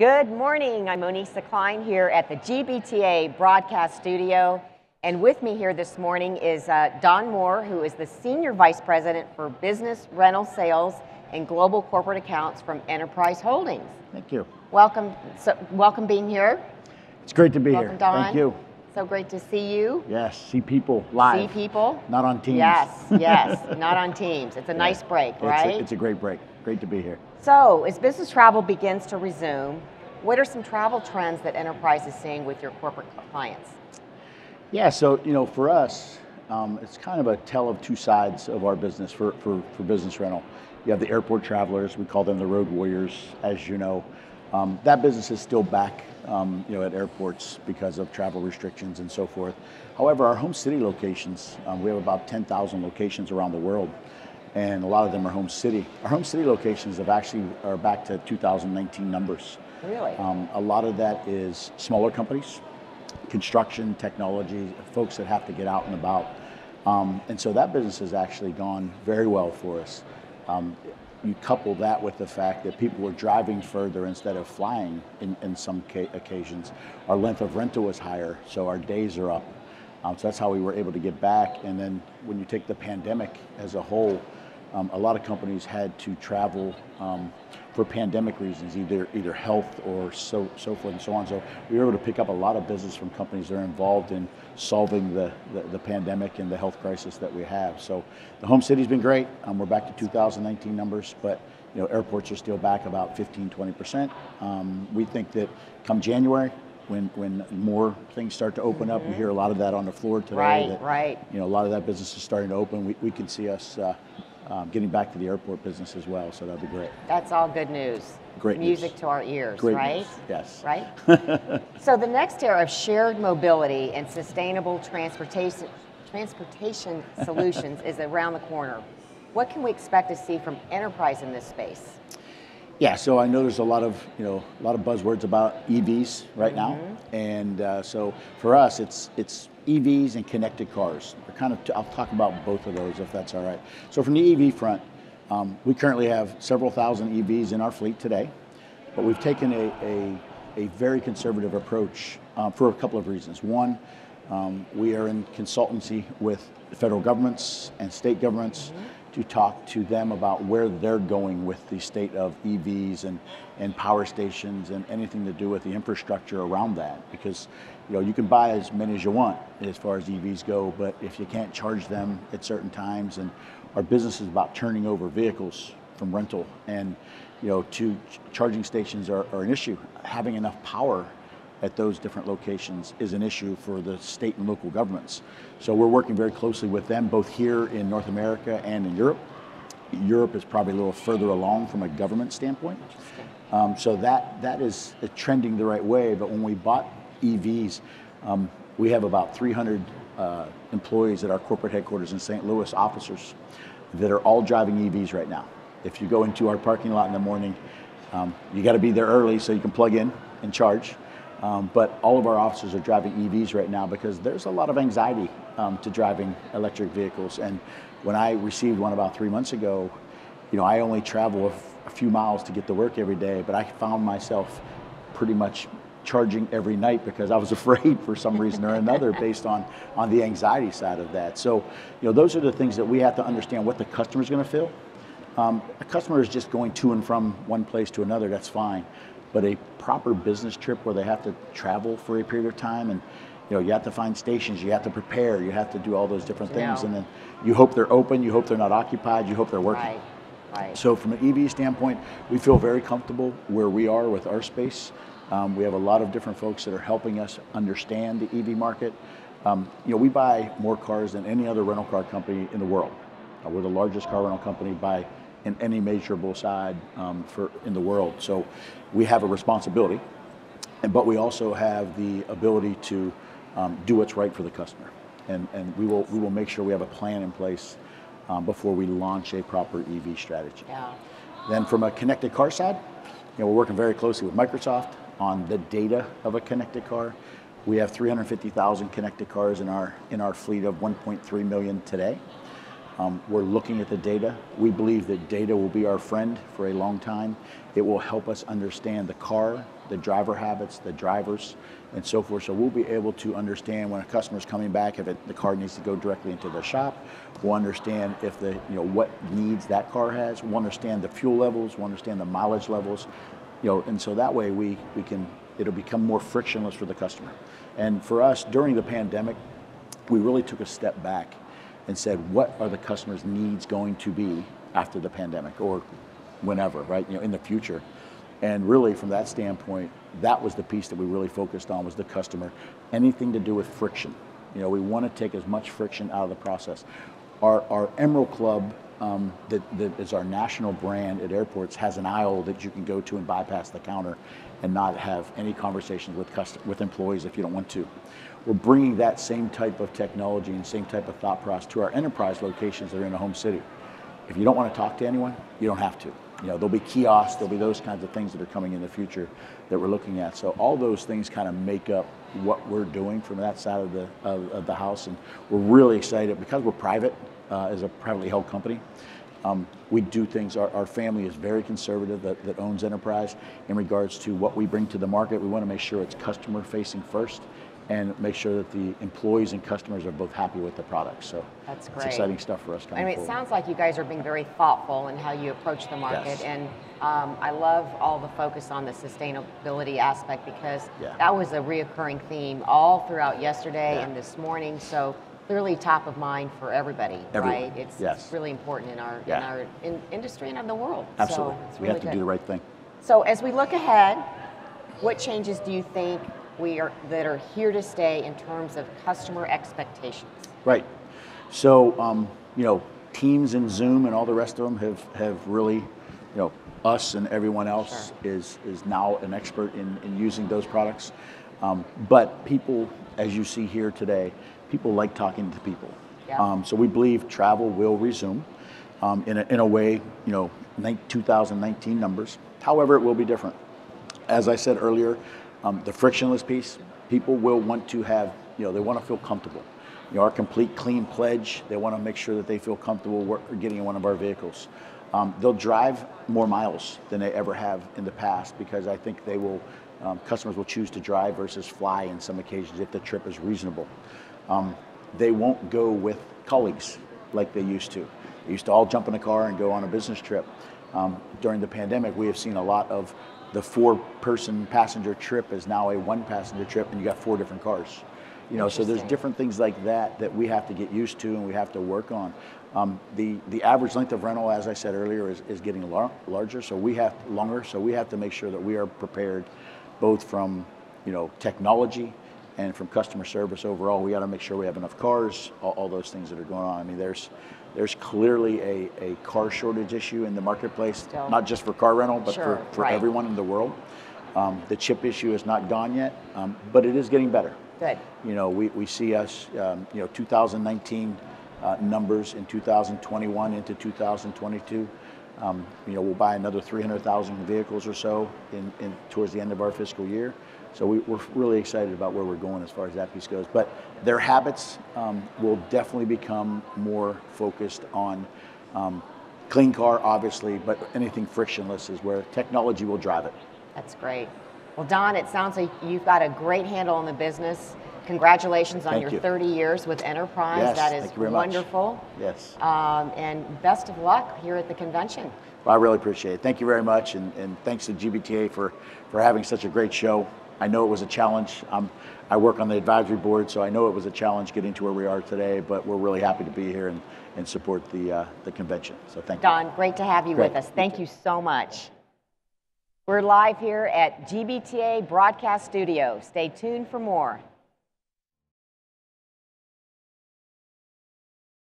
Good morning. I'm Monisa Klein here at the GBTA Broadcast Studio. And with me here this morning is Don Moore, who is the Senior Vice President for Business Rental Sales and Global Corporate Accounts from Enterprise Holdings. Thank you. Welcome. Welcome being here. It's great to be Welcome, here. Don. Thank you. So great to see you. Yes, see people live. See people. Not on Teams. Yes, not on Teams. It's a nice break, right? It's a great break. Great to be here. So, as business travel begins to resume, what are some travel trends that Enterprise is seeing with your corporate clients? Yeah, so for us, it's kind of a tale of two sides of our business for business rental. You have the airport travelers, we call them the road warriors, as you know. That business is still back at airports because of travel restrictions and so forth. However, our home city locations, we have about 10,000 locations around the world, and a lot of them are home city. Our home city locations are back to 2019 numbers. Really? A lot of that is smaller companies, construction, technology, folks that have to get out and about. And so that business has actually gone very well for us. You couple that with the fact that people are driving further instead of flying in some occasions. Our length of rental is higher, so our days are up. So that's how we were able to get back. And then when you take the pandemic as a whole, a lot of companies had to travel for pandemic reasons, either health or so forth and so on. So we were able to pick up a lot of business from companies that are involved in solving the pandemic and the health crisis that we have. So the home city's been great. We're back to 2019 numbers, but airports are still back about 15-20%. We think that come January, when more things start to open up, we hear a lot of that on the floor today. Right. A lot of that business is starting to open. We can see us getting back to the airport business as well, so that'd be great. That's all good news. Great music news. To our ears, Great right? News. Yes. Right? So the next era of shared mobility and sustainable transportation solutions is around the corner. What can we expect to see from Enterprise in this space? Yeah, so I know there's a lot of buzzwords about EVs right now, and so for us, it's EVs and connected cars. I'll talk about both of those if that's all right. So from the EV front, we currently have several thousand EVs in our fleet today, but we've taken a very conservative approach for a couple of reasons. One, we are in consultancy with federal governments and state governments to talk to them about where they're going with the state of EVs and power stations and anything to do with the infrastructure around that. Because you can buy as many as you want as far as EVs go, but if you can't charge them at certain times, and our business is about turning over vehicles from rental, and charging stations are an issue. Having enough power at those different locations is an issue for the state and local governments. So we're working very closely with them, both here in North America and in Europe. Europe is probably a little further along from a government standpoint. So that is trending the right way. But when we bought EVs, we have about 300 employees at our corporate headquarters in St. Louis, officers, that are all driving EVs right now. If you go into our parking lot in the morning, you got to be there early so you can plug in and charge. But all of our officers are driving EVs right now because there's a lot of anxiety to driving electric vehicles. And when I received one about 3 months ago, I only travel a few miles to get to work every day, but I found myself pretty much charging every night because I was afraid for some reason or another based on the anxiety side of that. So, those are the things that we have to understand what the customer's going to feel. A customer is just going to and from one place to another, that's fine. But a proper business trip where they have to travel for a period of time, and you have to find stations, you have to prepare, you have to do all those different things, and then you hope they're open, you hope they're not occupied, you hope they're working. Right. So from an EV standpoint, we feel very comfortable where we are with our space. We have a lot of different folks that are helping us understand the EV market. We buy more cars than any other rental car company in the world. We're the largest car rental company by in any measurable side in the world. So we have a responsibility, but we also have the ability to do what's right for the customer. And we will make sure we have a plan in place before we launch a proper EV strategy. Yeah. Then from a connected car side, we're working very closely with Microsoft on the data of a connected car. We have 350,000 connected cars in our fleet of 1.3 million today. We're looking at the data. We believe that data will be our friend for a long time. It will help us understand the car, the driver habits, the drivers, and so forth. So we'll be able to understand when a customer's coming back, if the car needs to go directly into the shop. We'll understand if what needs that car has. We'll understand the fuel levels. We'll understand the mileage levels. And so that way it'll become more frictionless for the customer. And for us, during the pandemic, we really took a step back and said, what are the customer's needs going to be after the pandemic or whenever, right? In the future. And really from that standpoint, that was the piece that we really focused on, was the customer. Anything to do with friction. We want to take as much friction out of the process. Our Emerald Club, that is our national brand at airports, has an aisle that you can go to and bypass the counter and not have any conversations with employees if you don't want to. We're bringing that same type of technology and same type of thought process to our enterprise locations that are in the home city. If you don't want to talk to anyone, you don't have to. There'll be kiosks, there'll be those kinds of things that are coming in the future that we're looking at. So all those things kind of make up what we're doing from that side of the house, and we're really excited because we're private, as a privately held company. We do things, our family is very conservative that owns enterprise in regards to what we bring to the market. We want to make sure it's customer facing first and make sure that the employees and customers are both happy with the product. So that's great. It's exciting stuff for us coming forward. It sounds like you guys are being very thoughtful in how you approach the market. Yes. And I love all the focus on the sustainability aspect, because that was a reoccurring theme all throughout yesterday and this morning. So clearly top of mind for everybody, right? It's really important in our industry and in the world. Absolutely. So we have to do the right thing. So as we look ahead, what changes do you think that are here to stay in terms of customer expectations? Right. So Teams and Zoom and all the rest of them have really, us and everyone else is now an expert in using those products. But people, as you see here today, people like talking to people. Yeah. So we believe travel will resume in a way, 2019 numbers. However, it will be different. As I said earlier, the frictionless piece, people will want to have, they want to feel comfortable. Our complete clean pledge, they want to make sure that they feel comfortable getting in one of our vehicles. They'll drive more miles than they ever have in the past, because I think customers will choose to drive versus fly in some occasions if the trip is reasonable. They won't go with colleagues like they used to. They used to all jump in a car and go on a business trip. During the pandemic, we have seen a lot of the 4-person passenger trip is now a 1-passenger trip, and you got 4 different cars. So there's different things like that we have to get used to and we have to work on. The average length of rental, as I said earlier, is getting larger, so we have to make sure that we are prepared, both from technology and from customer service overall. We got to make sure we have enough cars, all those things that are going on. I mean, there's clearly a car shortage issue in the marketplace, not just for car rental, but for everyone in the world. The chip issue is not gone yet, but it is getting better. Good. We see us, 2019 numbers in 2021 into 2022. We'll buy another 300,000 vehicles or so towards the end of our fiscal year. So we're really excited about where we're going as far as that piece goes. But their habits will definitely become more focused on clean car, obviously, but anything frictionless is where technology will drive it. That's great. Well, Don, it sounds like you've got a great handle on the business. Congratulations on your 30 years with Enterprise. Yes, that is thank you very wonderful. Much. Yes. And best of luck here at the convention. Well, I really appreciate it. Thank you very much, and thanks to GBTA for having such a great show. I know it was a challenge. I work on the advisory board, so I know it was a challenge getting to where we are today, but we're really happy to be here and support the convention. So thank you. Don, great to have you with us. Thank you so much. We're live here at GBTA Broadcast Studio. Stay tuned for more.